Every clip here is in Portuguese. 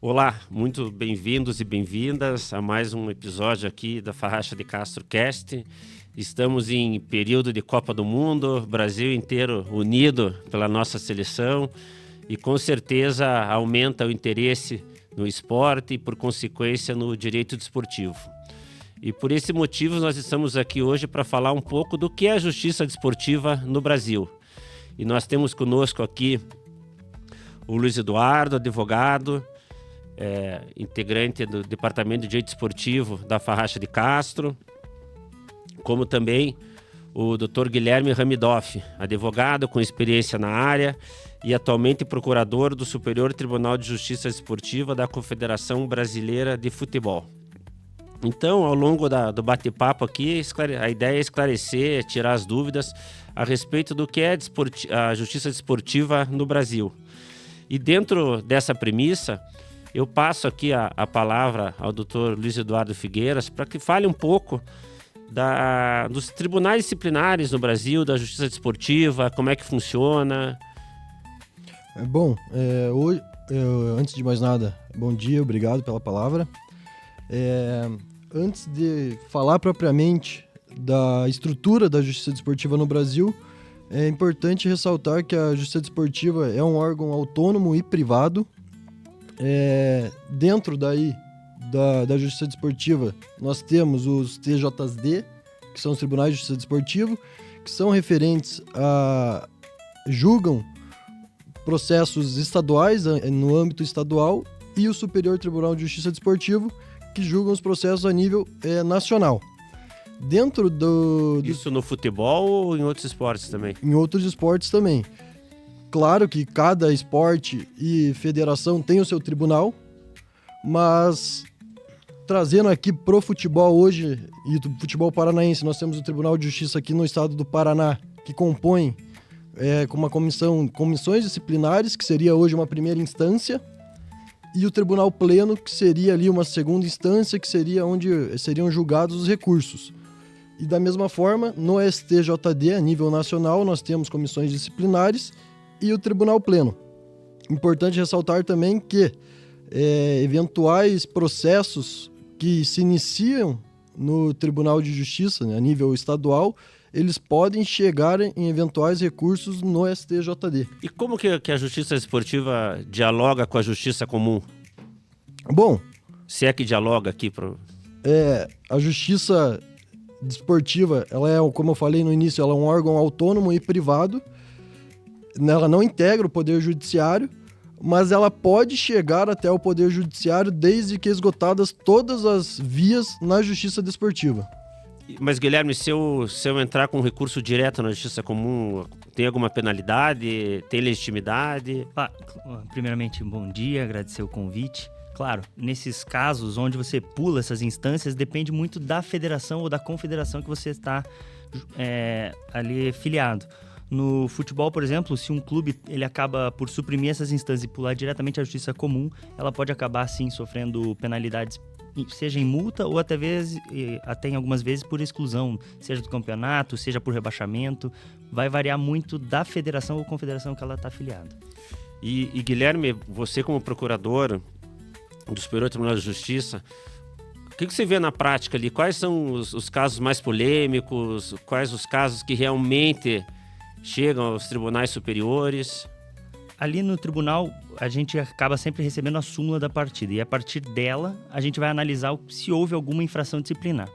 Olá, muito bem-vindos e bem-vindas a mais um episódio aqui da Farraxa de Castro Cast. Estamos em período de Copa do Mundo, Brasil inteiro unido pela nossa seleção e com certeza aumenta o interesse no esporte e, por consequência, no direito desportivo. E por esse motivo nós estamos aqui hoje para falar um pouco do que é a justiça desportiva no Brasil. E nós temos conosco aqui o Luiz Eduardo, advogado, integrante do Departamento de Direito Desportivo da Farraxa de Castro, como também o Dr. Guilherme Ramidoff, advogado com experiência na área e atualmente procurador do Superior Tribunal de Justiça Desportiva da Confederação Brasileira de Futebol. Então, ao longo do bate-papo aqui, a ideia é esclarecer, tirar as dúvidas a respeito do que é a justiça desportiva no Brasil. E dentro dessa premissa, eu passo aqui a palavra ao Dr. Luiz Eduardo Figueiras para que fale um pouco dos tribunais disciplinares no Brasil, da justiça desportiva, como é que funciona. Bom, hoje, antes de mais nada, bom dia, obrigado pela palavra. Antes de falar propriamente da estrutura da justiça desportiva no Brasil, é importante ressaltar que a justiça desportiva é um órgão autônomo e privado. Dentro daí da justiça desportiva, nós temos os TJD, que são os Tribunais de Justiça Desportiva, que são referentes julgam processos estaduais no âmbito estadual, e o Superior Tribunal de Justiça Desportiva, que julgam os processos a nível nacional. Dentro Isso no futebol ou em outros esportes também? Em outros esportes também. Claro que cada esporte e federação tem o seu tribunal, mas trazendo aqui pro futebol hoje, e do futebol paranaense, nós temos o Tribunal de Justiça aqui no estado do Paraná, que compõe com uma comissões disciplinares, que seria hoje uma primeira instância, e o Tribunal Pleno, que seria ali uma segunda instância, que seria onde seriam julgados os recursos. E da mesma forma, no STJD, a nível nacional, nós temos comissões disciplinares e o Tribunal Pleno. Importante ressaltar também que eventuais processos que se iniciam no Tribunal de Justiça, a nível estadual, eles podem chegar em eventuais recursos no STJD. E como que a justiça desportiva dialoga com a justiça comum? Bom, se é que dialoga aqui a justiça desportiva, ela como eu falei no início, ela é um órgão autônomo e privado. Ela não integra o Poder Judiciário, mas ela pode chegar até o Poder Judiciário desde que esgotadas todas as vias na justiça desportiva. Mas, Guilherme, se eu entrar com recurso direto na justiça comum, tem alguma penalidade? Tem legitimidade? Primeiramente, bom dia, agradecer o convite. Claro, nesses casos onde você pula essas instâncias, depende muito da federação ou da confederação que você está ali filiado. No futebol, por exemplo, se um clube ele acaba por suprimir essas instâncias e pular diretamente à justiça comum, ela pode acabar, sim, sofrendo penalidades, seja em multa ou até em algumas vezes por exclusão, seja do campeonato, seja por rebaixamento. Vai variar muito da federação ou confederação que ela está afiliada. E Guilherme, você como procurador do Superior Tribunal de Justiça, o que você vê na prática ali? Quais são os casos mais polêmicos? Quais os casos que realmente chegam aos tribunais superiores? Ali no tribunal, a gente acaba sempre recebendo a súmula da partida. E a partir dela, a gente vai analisar se houve alguma infração disciplinar.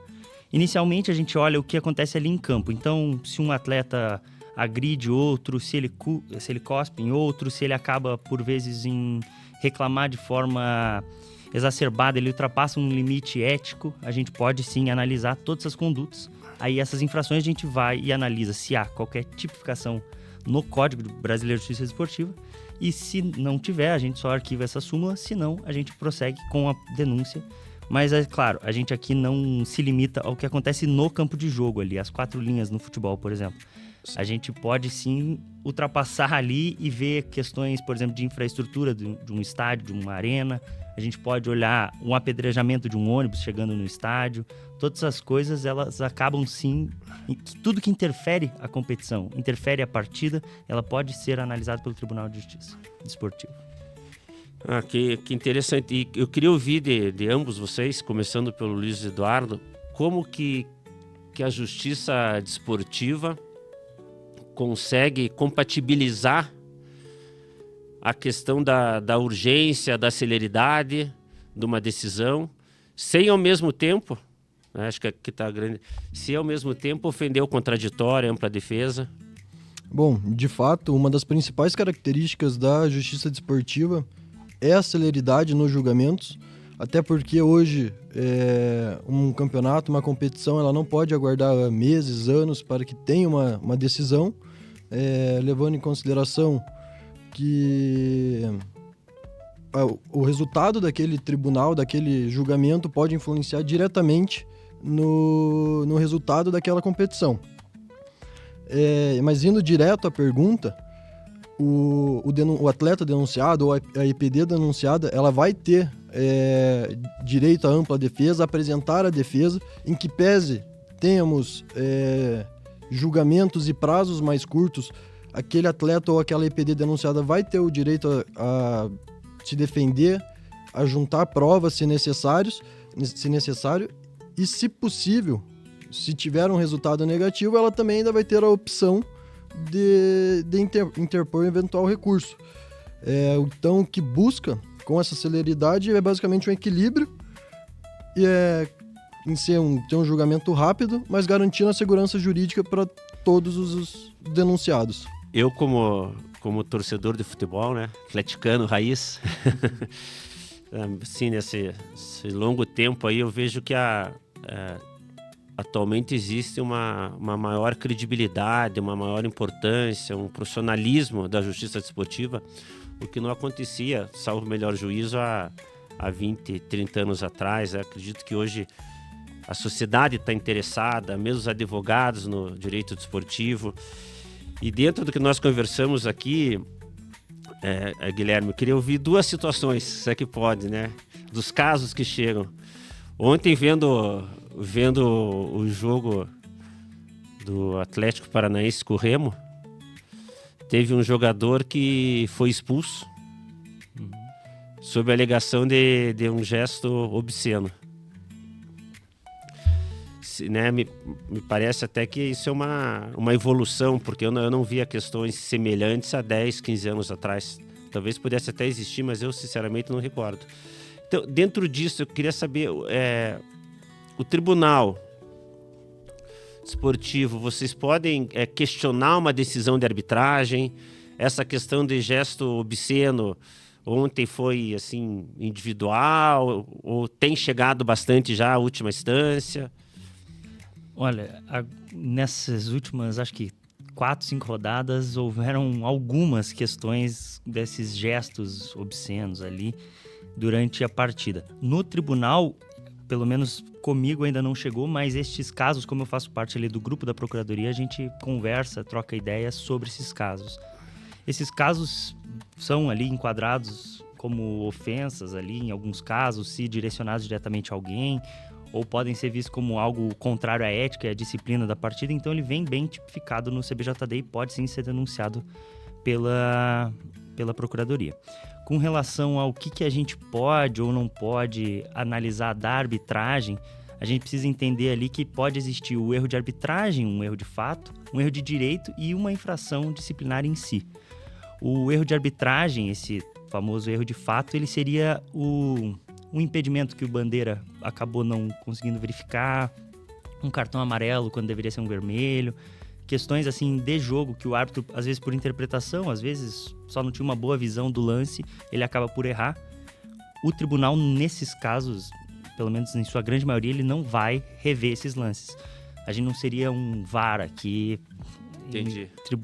Inicialmente, a gente olha o que acontece ali em campo. Então, se um atleta agride outro, se ele cospe em outro, se ele acaba, por vezes, em reclamar de forma exacerbada, ele ultrapassa um limite ético, a gente pode, sim, analisar todas as condutas. Aí, essas infrações, a gente vai e analisa se há qualquer tipificação no Código Brasileiro de Justiça Desportiva, e se não tiver, a gente só arquiva essa súmula, se não, a gente prossegue com a denúncia. Mas, é claro, a gente aqui não se limita ao que acontece no campo de jogo ali, as 4 linhas no futebol, por exemplo. A gente pode, sim, ultrapassar ali e ver questões, por exemplo, de infraestrutura de um estádio, de uma arena. A gente pode olhar um apedrejamento de um ônibus chegando no estádio. Todas essas coisas, elas acabam, sim, tudo que interfere a competição, interfere a partida, ela pode ser analisada pelo Tribunal de Justiça Desportiva. Que interessante. E eu queria ouvir de ambos vocês, começando pelo Luiz Eduardo, como que a justiça desportiva consegue compatibilizar a questão da urgência, da celeridade de uma decisão, sem ao mesmo tempo, né, acho que aqui está grande, se ao mesmo tempo ofender o contraditório, a ampla defesa. Bom, de fato, uma das principais características da justiça desportiva é a celeridade nos julgamentos, até porque hoje um campeonato, uma competição, ela não pode aguardar meses, anos para que tenha uma decisão, levando em consideração que o resultado daquele tribunal, daquele julgamento, pode influenciar diretamente no resultado daquela competição. Mas indo direto à pergunta, o atleta denunciado ou a EPD denunciada, ela vai ter direito à ampla defesa, apresentar a defesa, em que pese tenhamos julgamentos e prazos mais curtos, aquele atleta ou aquela EPD denunciada vai ter o direito a se defender, a juntar provas se necessário, e se possível, se tiver um resultado negativo, ela também ainda vai ter a opção de interpor um eventual recurso. Então, o que busca com essa celeridade é basicamente um equilíbrio em ter um julgamento rápido, mas garantindo a segurança jurídica para todos os denunciados. Eu, como torcedor de futebol, né, atleticano, raiz, assim, nesse longo tempo aí, eu vejo que atualmente existe uma maior credibilidade, uma maior importância, um profissionalismo da justiça desportiva, o que não acontecia, salvo o melhor juízo, há 20, 30 anos atrás. Eu acredito que hoje a sociedade está interessada, mesmo os advogados no direito desportivo. E dentro do que nós conversamos aqui, Guilherme, eu queria ouvir duas situações, se é que pode, né? Dos casos que chegam. Ontem, vendo o jogo do Atlético Paranaense com o Remo, teve um jogador que foi expulso sob a alegação de um gesto obsceno. Né, me parece até que isso é uma evolução, porque eu não via questões semelhantes há 10, 15 anos atrás. Talvez pudesse até existir, mas eu sinceramente não recordo. Então, dentro disso, eu queria saber, o tribunal esportivo, vocês podem questionar uma decisão de arbitragem? Essa questão de gesto obsceno ontem foi assim individual ou tem chegado bastante já à última instância? Olha, nessas últimas, acho que 4, 5 rodadas, houveram algumas questões desses gestos obscenos ali durante a partida. No tribunal, pelo menos comigo ainda não chegou, mas estes casos, como eu faço parte ali do grupo da Procuradoria, a gente conversa, troca ideias sobre esses casos. Esses casos são ali enquadrados como ofensas ali, em alguns casos, se direcionados diretamente a alguém, ou podem ser vistos como algo contrário à ética e à disciplina da partida, então ele vem bem tipificado no CBJD e pode sim ser denunciado pela Procuradoria. Com relação ao que a gente pode ou não pode analisar da arbitragem, a gente precisa entender ali que pode existir o erro de arbitragem, um erro de fato, um erro de direito e uma infração disciplinar em si. O erro de arbitragem, esse famoso erro de fato, ele seria um impedimento que o Bandeira acabou não conseguindo verificar, um cartão amarelo quando deveria ser um vermelho, questões assim de jogo que o árbitro, às vezes por interpretação, às vezes só não tinha uma boa visão do lance, ele acaba por errar. O tribunal, nesses casos, pelo menos em sua grande maioria, ele não vai rever esses lances. A gente não seria um VAR aqui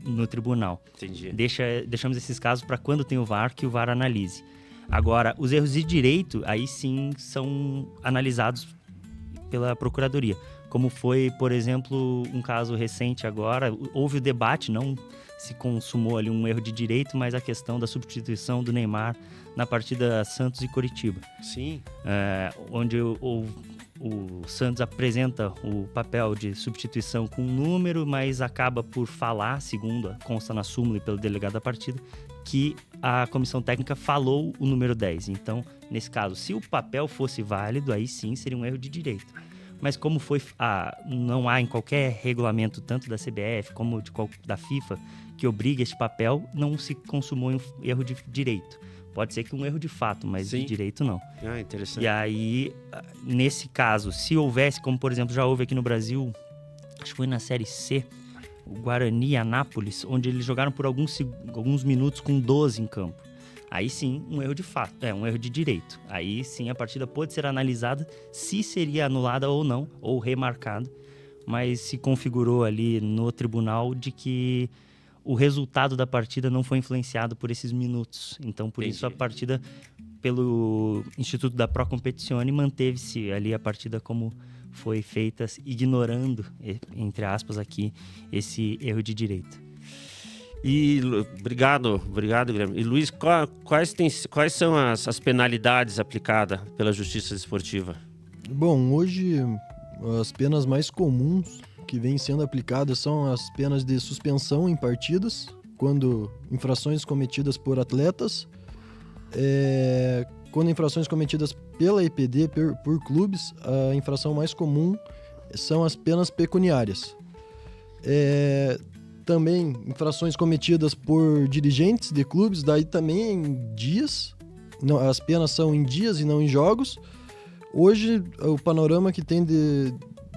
no tribunal. Entendi. Deixamos esses casos para quando tem o VAR, que o VAR analise. Agora, os erros de direito, aí sim, são analisados pela Procuradoria. Como foi, por exemplo, um caso recente agora, houve o debate, não se consumou ali um erro de direito, mas a questão da substituição do Neymar na partida Santos e Coritiba. Sim. Onde o Santos apresenta o papel de substituição com um número, mas acaba por falar, segundo consta na súmula e pelo delegado da partida, que a comissão técnica falou o número 10. Então, nesse caso, se o papel fosse válido, aí sim seria um erro de direito. Mas como não há em qualquer regulamento, tanto da CBF como da FIFA, que obriga este papel, não se consumou um erro de direito. Pode ser que um erro de fato, mas de direito não. Interessante. E aí, nesse caso, se houvesse, como por exemplo já houve aqui no Brasil, acho que foi na Série C, o Guarani e Anápolis, onde eles jogaram por alguns minutos com 12 em campo. Aí sim, um erro de fato, um erro de direito. Aí sim, a partida pode ser analisada se seria anulada ou não, ou remarcada, mas se configurou ali no tribunal de que o resultado da partida não foi influenciado por esses minutos. Então, por isso, a partida, pelo Instituto da Pro Competizione, manteve-se ali a partida como foi feita, ignorando, entre aspas aqui, esse erro de direito. E obrigado, Guilherme. E Luiz, quais são as penalidades aplicadas pela Justiça Desportiva? Bom, hoje as penas mais comuns que vêm sendo aplicadas são as penas de suspensão em partidas, quando infrações cometidas por atletas, quando infrações cometidas pela EPD, por clubes, a infração mais comum são as penas pecuniárias. Também infrações cometidas por dirigentes de clubes, daí também em dias, as penas são em dias e não em jogos. Hoje, o panorama que tem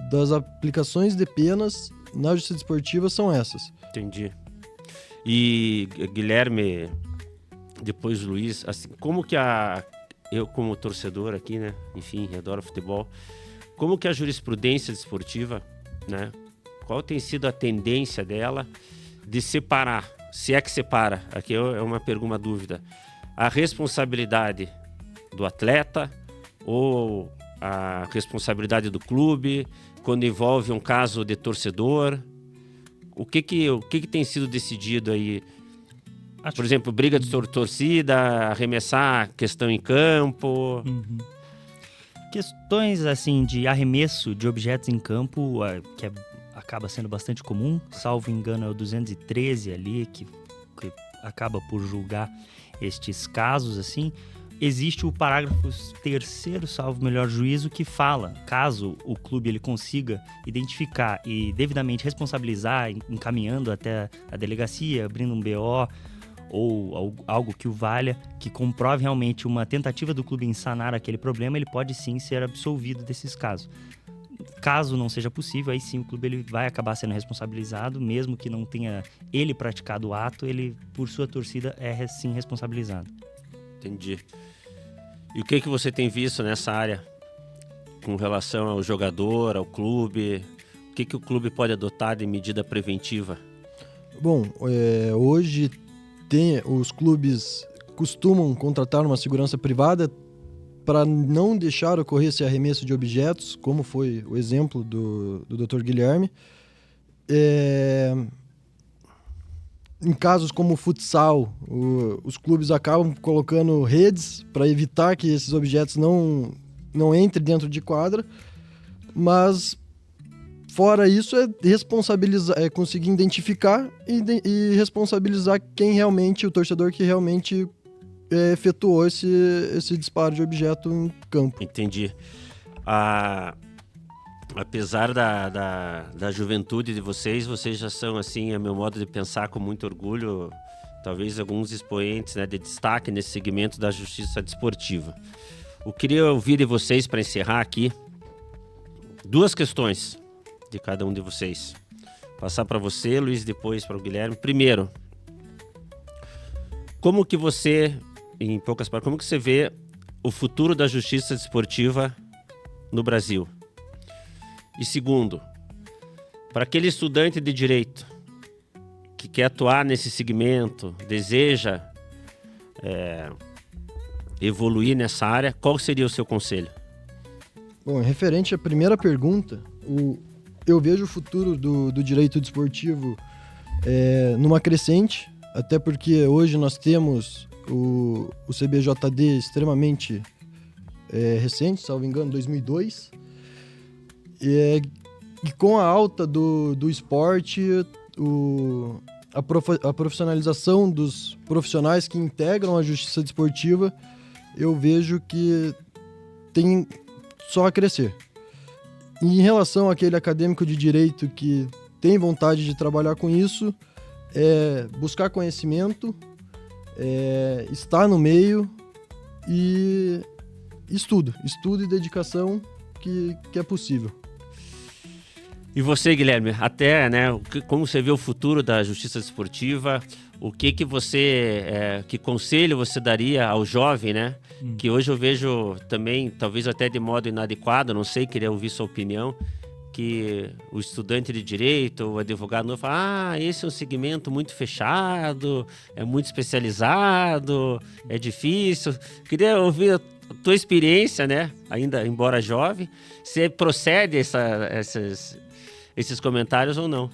das aplicações de penas na Justiça Desportiva são essas. Entendi. E Guilherme, depois Luiz, assim, como que eu como torcedor aqui, né, enfim, adoro futebol, como que a jurisprudência desportiva, né, qual tem sido a tendência dela de separar, se é que separa, aqui é uma pergunta, uma dúvida, a responsabilidade do atleta ou a responsabilidade do clube, quando envolve um caso de torcedor? O que tem sido decidido aí? Por exemplo, briga de torcida, arremessar questão em campo. Questões assim de arremesso de objetos em campo, que acaba sendo bastante comum, salvo engano é o 213 ali, que acaba por julgar estes casos assim. Existe o parágrafo 3º, salvo melhor juízo, que fala, caso o clube ele consiga identificar e devidamente responsabilizar, encaminhando até a delegacia, abrindo um BO ou algo que o valha, que comprove realmente uma tentativa do clube em sanar aquele problema, ele pode sim ser absolvido desses casos. Caso não seja possível, aí sim o clube ele vai acabar sendo responsabilizado, mesmo que não tenha ele praticado o ato, ele, por sua torcida, é sim responsabilizado. Entendi. E o que você tem visto nessa área com relação ao jogador, ao clube? O que o clube pode adotar de medida preventiva? Bom, hoje os clubes costumam contratar uma segurança privada para não deixar ocorrer esse arremesso de objetos, como foi o exemplo do Dr. Guilherme. Em casos como o futsal, os clubes acabam colocando redes para evitar que esses objetos não entrem dentro de quadra, mas fora isso responsabilizar, conseguir identificar e responsabilizar o torcedor que realmente efetuou esse disparo de objeto em campo. Entendi. Apesar da juventude de vocês já são, assim, a meu modo de pensar, com muito orgulho, talvez alguns expoentes, né, de destaque nesse segmento da justiça desportiva. Eu queria ouvir de vocês, para encerrar aqui, 2 questões de cada um de vocês. Passar para você, Luiz, depois para o Guilherme. Primeiro, como que você, em poucas palavras, como que você vê o futuro da justiça desportiva no Brasil? E segundo, para aquele estudante de direito que quer atuar nesse segmento, deseja evoluir nessa área, qual seria o seu conselho? Bom, referente à primeira pergunta, eu vejo o futuro do direito desportivo numa crescente, até porque hoje nós temos o CBJD extremamente recente, salvo engano, 2002, e com a alta do esporte, a profissionalização dos profissionais que integram a Justiça Desportiva, eu vejo que tem só a crescer. E em relação àquele acadêmico de direito que tem vontade de trabalhar com isso, é buscar conhecimento, estar no meio e estudo e dedicação que é possível. E você, Guilherme, até, né, como você vê o futuro da Justiça Desportiva, o que você, que conselho você daria ao jovem, né? Que hoje eu vejo também, talvez até de modo inadequado, não sei, queria ouvir sua opinião, que o estudante de direito, o advogado novo fala, esse é um segmento muito fechado, é muito especializado, é difícil. Queria ouvir a tua experiência, né? Ainda, embora jovem, se procede esses comentários ou não.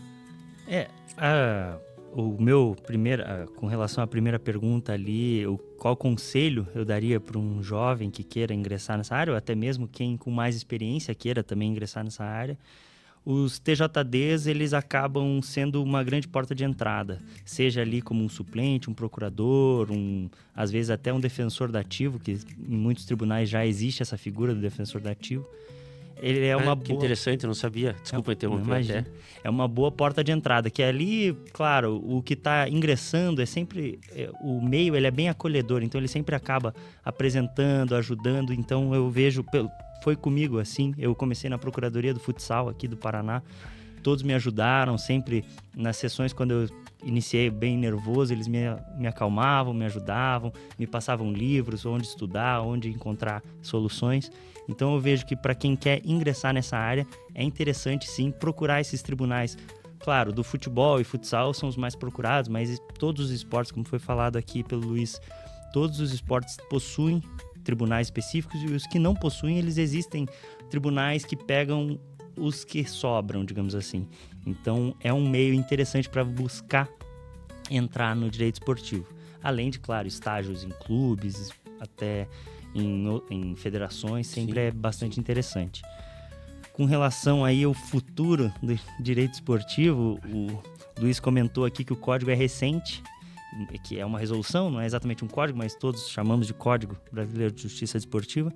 O meu primeiro, com relação à primeira pergunta ali, qual conselho eu daria para um jovem que queira ingressar nessa área, ou até mesmo quem com mais experiência queira também ingressar nessa área, os TJDs, eles acabam sendo uma grande porta de entrada, seja ali como um suplente, um procurador, às vezes até um defensor dativo, que em muitos tribunais já existe essa figura do defensor dativo. Ele é uma que interessante, eu não sabia. Desculpa interromper até. É uma boa porta de entrada, que ali, claro, o que está ingressando é sempre... o meio, ele é bem acolhedor, então ele sempre acaba apresentando, ajudando. Então eu vejo... Foi comigo assim, eu comecei na Procuradoria do Futsal aqui do Paraná. Todos me ajudaram, sempre nas sessões, quando eu iniciei bem nervoso, eles me acalmavam, me ajudavam, me passavam livros, onde estudar, onde encontrar soluções. Então eu vejo que para quem quer ingressar nessa área, é interessante sim procurar esses tribunais. Claro, do futebol e futsal são os mais procurados, mas todos os esportes, como foi falado aqui pelo Luiz, todos os esportes possuem tribunais específicos, e os que não possuem, eles existem tribunais que pegam os que sobram, digamos assim. Então é um meio interessante para buscar entrar no direito esportivo. Além de, claro, estágios em clubes, até em federações, sempre é bastante interessante. Com relação aí ao futuro do direito esportivo, o Luiz comentou aqui que o código é recente, que é uma resolução, não é exatamente um código, mas todos chamamos de Código Brasileiro de Justiça Desportiva,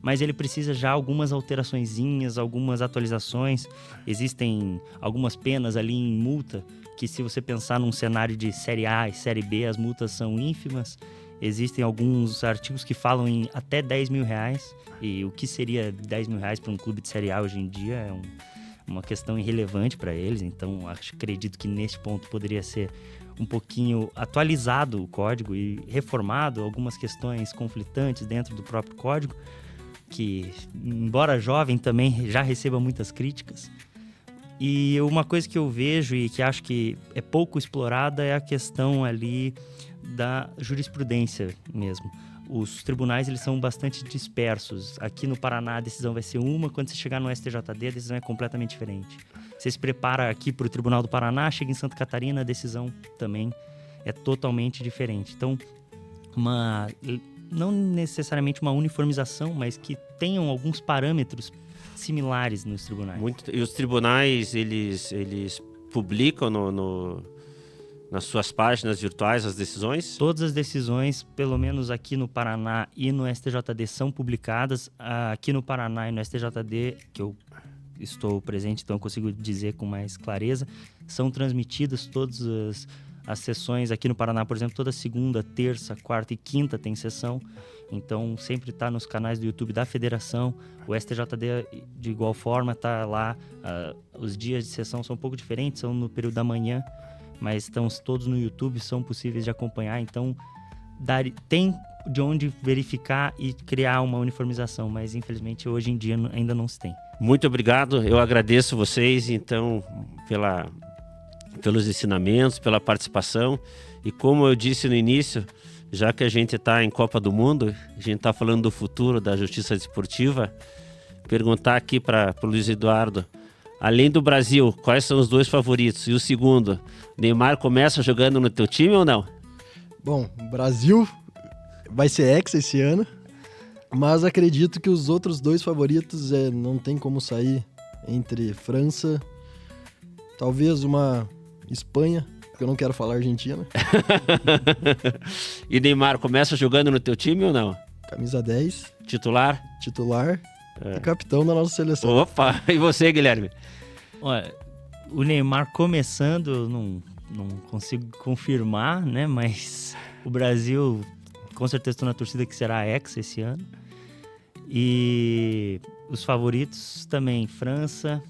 mas ele precisa já algumas alteraçõezinhas, algumas atualizações. Existem algumas penas ali em multa, que se você pensar num cenário de Série A e Série B, as multas são ínfimas. Existem alguns artigos que falam em até R$10 mil, e o que seria R$10 mil para um clube de Série A hoje em dia é uma questão irrelevante para eles. Então, acredito que neste ponto poderia ser um pouquinho atualizado o código e reformado algumas questões conflitantes dentro do próprio código, que, embora jovem, também já receba muitas críticas. E uma coisa que eu vejo e que acho que é pouco explorada é a questão ali da jurisprudência mesmo. Os tribunais, eles são bastante dispersos. Aqui no Paraná a decisão vai ser uma, quando você chegar no STJD a decisão é completamente diferente. Você se prepara aqui para o Tribunal do Paraná, chega em Santa Catarina, a decisão também é totalmente diferente. Então, não necessariamente uma uniformização, mas que tenham alguns parâmetros similares nos tribunais. E os tribunais, eles publicam nas suas páginas virtuais as decisões? Todas as decisões, pelo menos aqui no Paraná e no STJD, são publicadas. Aqui no Paraná e no STJD, que eu estou presente, então eu consigo dizer com mais clareza, são transmitidas todas as sessões. Aqui no Paraná, por exemplo, toda segunda, terça, quarta e quinta tem sessão. Então, sempre está nos canais do YouTube da Federação. O STJD, de igual forma, está lá. Os dias de sessão são um pouco diferentes, são no período da manhã, mas estão todos no YouTube, são possíveis de acompanhar. Então, tem de onde verificar e criar uma uniformização, mas infelizmente hoje em dia ainda não se tem. Muito obrigado, eu agradeço vocês, então, pelos ensinamentos, pela participação. E como eu disse no início, já que a gente está em Copa do Mundo, a gente está falando do futuro da justiça desportiva, perguntar aqui para o Luiz Eduardo, além do Brasil, quais são os dois favoritos? E o segundo, Neymar começa jogando no teu time ou não? Bom, o Brasil vai ser hexa esse ano, mas acredito que os outros dois favoritos não tem como sair entre França, talvez uma Espanha porque eu não quero falar Argentina. E Neymar, começa jogando no teu time ou não? Camisa 10, Titular? titular e capitão da nossa seleção. Opa! E você, Guilherme? Olha, o Neymar começando, eu não consigo confirmar, né? Mas o Brasil, com certeza, estou na torcida que será a Hexa esse ano. E os favoritos também, França,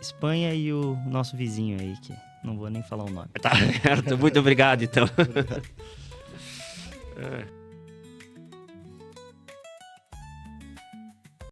Espanha e o nosso vizinho aí, que não vou nem falar o nome. Tá certo, muito obrigado, então.